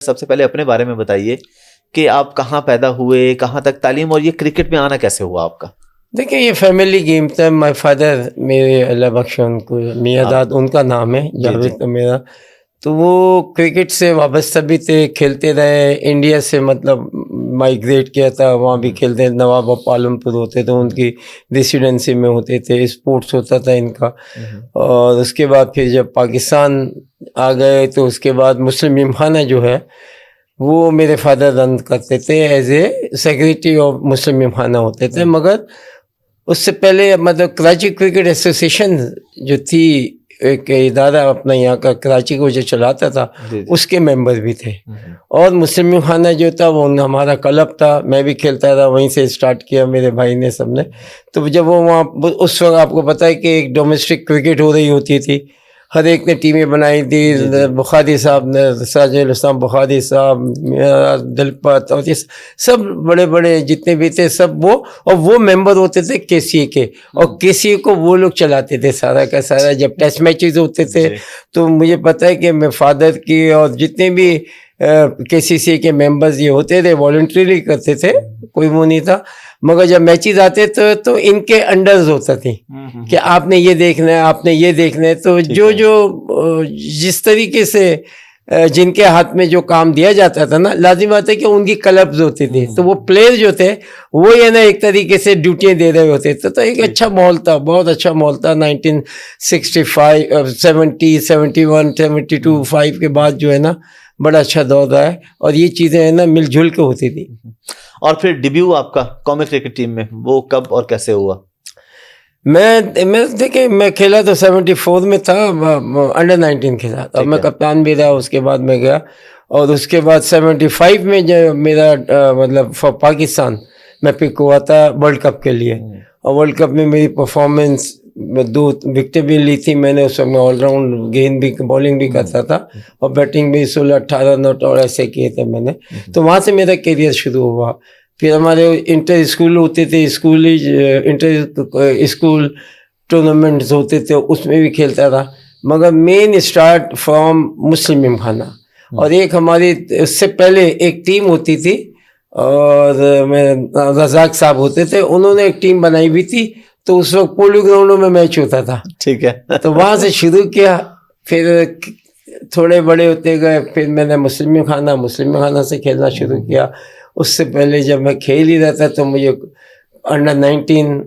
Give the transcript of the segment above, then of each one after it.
सबसे पहले अपने बारे में बताइए कि आप कहाँ पैदा हुए, कहाँ तक तालीम, और ये क्रिकेट में आना कैसे हुआ आपका? देखिए, ये फैमिली गेम था। माय फादर, मेरे अल्लाह बख्शे उनको, मियाँदाद उनका नाम है, जी, जावेद जी। मेरा। तो वो क्रिकेट से वाबस्ता भी थे, खेलते रहे। इंडिया से मतलब माइग्रेट किया था, वहाँ भी खेलते। नवाब पालमपुर होते थे, उनकी रेसिडेंसी में होते थे, स्पोर्ट्स होता था इनका। और उसके बाद फिर जब पाकिस्तान आ गए तो उसके बाद मुस्लिम यमखाना जो है वो मेरे फादर रन करते थे, as a secretary of Muslim Gymkhana होते थे। मगर उससे पहले मतलब कराची क्रिकेट एसोसिएशन जो थी, एक इदारा अपना यहाँ का कराची को जो चलाता था, उसके मेंबर भी थे। और मुस्लिम यमखाना जो था वो हमारा क्लब था, मैं भी खेलता था, वहीं से स्टार्ट किया मेरे भाई ने, सबने। तो जब वो वहाँ उस वक्त आपको पता है कि एक डोमेस्टिक क्रिकेट हो रही होती थी, हर एक ने टीमें बनाई थी। बुखारी साहब ने, साजिद इस्लाम बुखारी साहब, दिलपत, और ये सब बड़े बड़े जितने भी थे सब वो, और वो मेंबर होते थे केसीए के, और केसीए को वो लोग चलाते थे सारा का सारा। जब टेस्ट मैचेस होते थे तो मुझे पता है कि मैं फादर की और जितने भी केसीसी के मेंबर्स ये होते थे वॉलंटरीली करते थे, कोई वो नहीं था। मगर जब मैचेस आते तो इनके अंडर्स होता थी कि आपने ये देखना है, आपने ये देखना है। तो जो जिस तरीके से जिनके हाथ में जो काम दिया जाता था ना, लाजिम बात है कि उनकी क्लब्स होती थी, तो वो प्लेयर जो थे वो ये ना एक तरीके से ड्यूटियाँ दे रहे होते थे। तो एक अच्छा माहौल था, बहुत अच्छा माहौल था। 1965, 70, 71, 72, 5 के बाद जो है ना बड़ा अच्छा दौर रहा है, और ये चीज़ें है ना मिलजुल के होती थी। और फिर डिब्यू आपका कौमी क्रिकेट टीम में वो कब और कैसे हुआ? मैं देखिए, मैं खेला तो 74 में था, अंडर 19 खेला, और मैं कप्तान भी रहा। उसके बाद मैं गया, और उसके बाद 75 में जो मेरा मतलब फॉर पाकिस्तान मैं पिक हुआ था वर्ल्ड कप के लिए। और वर्ल्ड कप में मेरी परफॉर्मेंस, 2 विकेटें भी ली थी मैंने। उस वक्त मैं ऑलराउंड गेंद भी, बॉलिंग भी करता था, और बैटिंग भी 16-18 नॉट और ऐसे किए थे मैंने। तो वहाँ से मेरा करियर शुरू हुआ। फिर हमारे इंटर स्कूल होते थे, इंटर स्कूल टूर्नामेंट्स होते थे, उसमें भी खेलता था। मगर मेन स्टार्ट फ्रॉम मुस्लिम यमखाना। और एक हमारी इससे पहले एक टीम होती थी, और मैं रजाक साहब होते थे, उन्होंने एक टीम बनाई हुई थी। तो उस वक्त पोलो ग्राउंडों में मैच होता था, ठीक है। तो वहाँ से शुरू किया, फिर थोड़े बड़े होते गए, फिर मैंने मुस्लिम यमखाना से खेलना शुरू किया। उससे पहले जब मैं खेल ही रहा था तो मुझे अंडर 19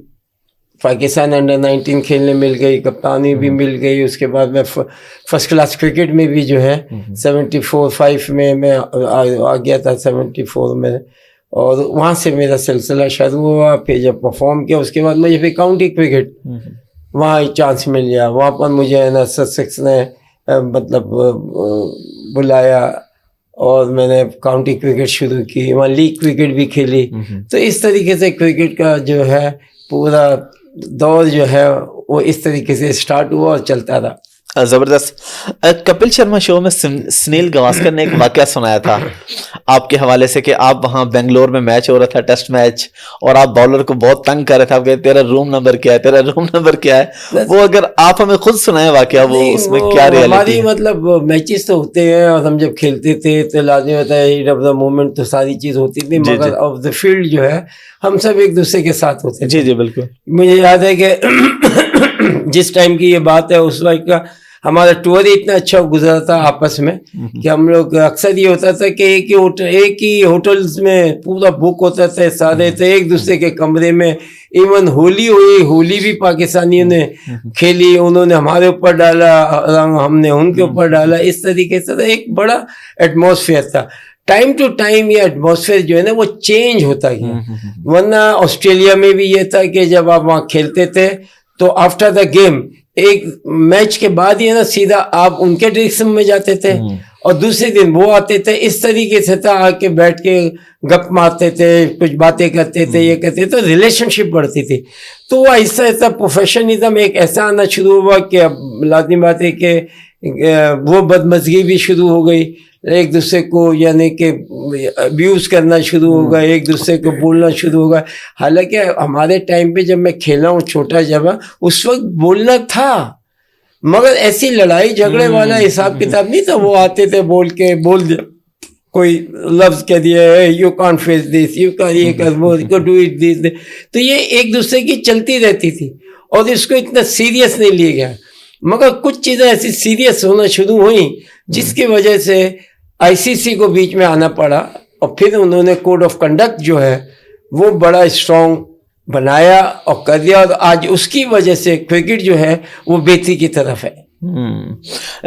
पाकिस्तान अंडर 19 खेलने मिल गई, कप्तानी भी मिल गई। उसके बाद मैं फर्स्ट क्लास क्रिकेट में भी जो है 74-5 में मैं आ गया था, 74 में। और वहाँ से मेरा सिलसिला शुरू हुआ। फिर जब परफॉर्म किया उसके बाद मुझे फिर काउंटी क्रिकेट वहाँ चांस मिल गया। वहाँ पर मुझे है ना ससेक्स ने मतलब बुलाया, और मैंने काउंटी क्रिकेट शुरू की, वहाँ लीग क्रिकेट भी खेली। तो इस तरीके से क्रिकेट का जो है पूरा दौर जो है वो इस तरीके से स्टार्ट हुआ और चलता रहा। जबरदस्त। कपिल शर्मा शो में सुनील गावस्कर ने एक वाकया सुनाया था आपके हवाले से कि आप वहां बेंगलोर में मैच हो रहा था, टेस्ट मैच, और आप बॉलर को बहुत तंग कर रहे थे। आप कहते तेरा रूम नंबर क्या है, तेरा रूम नंबर क्या है। वो अगर आप हमें खुद सुनाए वाकया, वो उसमें क्या रियलिटी है? मतलब मैचेस तो होते हैं, और हम जब खेलते थे तो लाजमी होता है हीट ऑफ द मोमेंट, तो सारी चीज होती थी। मगर ऑफ द फील्ड जो है हम सब एक दूसरे के साथ होते थे। जी जी बिल्कुल। मुझे याद है कि जिस टाइम की ये बात है, उस वक्त का हमारा टूर ही इतना अच्छा गुजरा था आपस में कि हम लोग अक्सर ये होता था कि एक ही होटल्स में पूरा बुक होता था, सारे थे एक दूसरे के कमरे में। इवन होली हुई, होली भी पाकिस्तानियों ने खेली, उन्होंने हमारे ऊपर डाला रंग, हमने उनके ऊपर डाला। इस तरीके से एक बड़ा एटमॉस्फेयर था। टाइम टू टाइम ये एटमॉस्फेयर जो है ना वो चेंज होता गया। वरना ऑस्ट्रेलिया में भी ये था कि जब आप वहाँ खेलते थे तो आफ्टर द गेम, एक मैच के बाद ही ना सीधा आप उनके ड्रेसिंग में जाते थे, और दूसरे दिन वो आते थे। इस तरीके से था, आके बैठ के गप मारते थे, कुछ बातें करते थे, ये करते, तो रिलेशनशिप बढ़ती थी। तो वो ऐसा ऐसा प्रोफेशनलिज्म एक ऐसा आना शुरू हुआ कि अब लाजमी बात है कि वो बदमज़गी भी शुरू हो गई। एक दूसरे को यानी कि अब्यूज़ करना शुरू हो गया, एक दूसरे को बोलना शुरू हो गया। हालांकि हमारे टाइम पे जब मैं खेला हूँ छोटा जब, उस वक्त बोलना था, मगर ऐसी लड़ाई झगड़े वाला हिसाब किताब नहीं था। वो आते थे बोल दिया, कोई लफ्ज कह दिया है, you can't face this, you का ये कर वो, यू डू इट दिस, तो ये एक दूसरे की चलती रहती थी और इसको इतना सीरियस नहीं लिया गया। मगर कुछ चीज़ें ऐसी सीरियस होना शुरू हुई जिसकी वजह से आईसीसी को बीच में आना पड़ा और फिर उन्होंने कोड ऑफ कंडक्ट जो है वो बड़ा स्ट्रॉन्ग बनाया और कर दिया, और आज उसकी वजह से क्रिकेट जो है वो बेहतरी की तरफ है।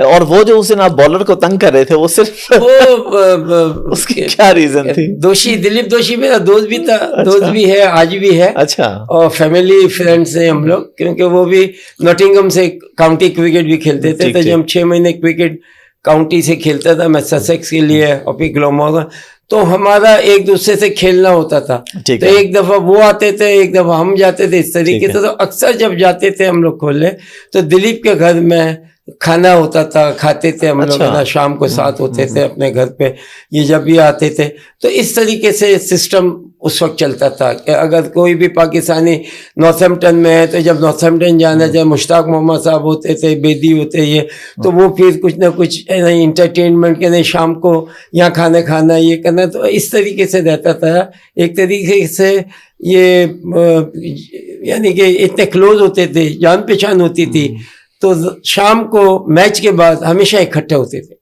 और वो जो उस दिन आप बॉलर को तंग कर रहे थे वो सिर्फ वो उसकी क्या रीजन थी? दोषी दिलीप दोषी मेरा दोस्त भी था। अच्छा। दोस्त भी है, आज भी है। अच्छा। और फैमिली फ्रेंड्स हैं हम लोग, क्योंकि वो भी नॉटिंघम से काउंटी क्रिकेट भी खेलते थे। तो जब हम 6 महीने क्रिकेट काउंटी से खेलता था, मैं ससेक्स के लिए और फिर ग्लैमरगन, तो हमारा एक दूसरे से खेलना होता था। तो एक दफा वो आते थे, एक दफा हम जाते थे, इस तरीके से। तो अक्सर जब जाते थे हम लोग खोलने, तो दिलीप के घर में खाना होता था, खाते थे हम लोग ना, शाम को साथ होते थे अपने घर पे। ये जब भी आते थे तो इस तरीके से सिस्टम उस वक्त चलता था कि अगर कोई भी पाकिस्तानी नॉर्थहैम्पटन में है तो जब नॉर्थहैम्पटन जाना, चाहे मुश्ताक मोहम्मद साहब होते थे, बेदी होते ये, तो वो फिर कुछ ना कुछ इंटरटेनमेंट के लिए शाम को यहाँ खाना खाना, ये करना, तो इस तरीके से रहता था। एक तरीके से ये यानी कि इतने क्लोज होते थे, जान पहचान होती थी। तो शाम को मैच के बाद हमेशा इकट्ठे होते थे।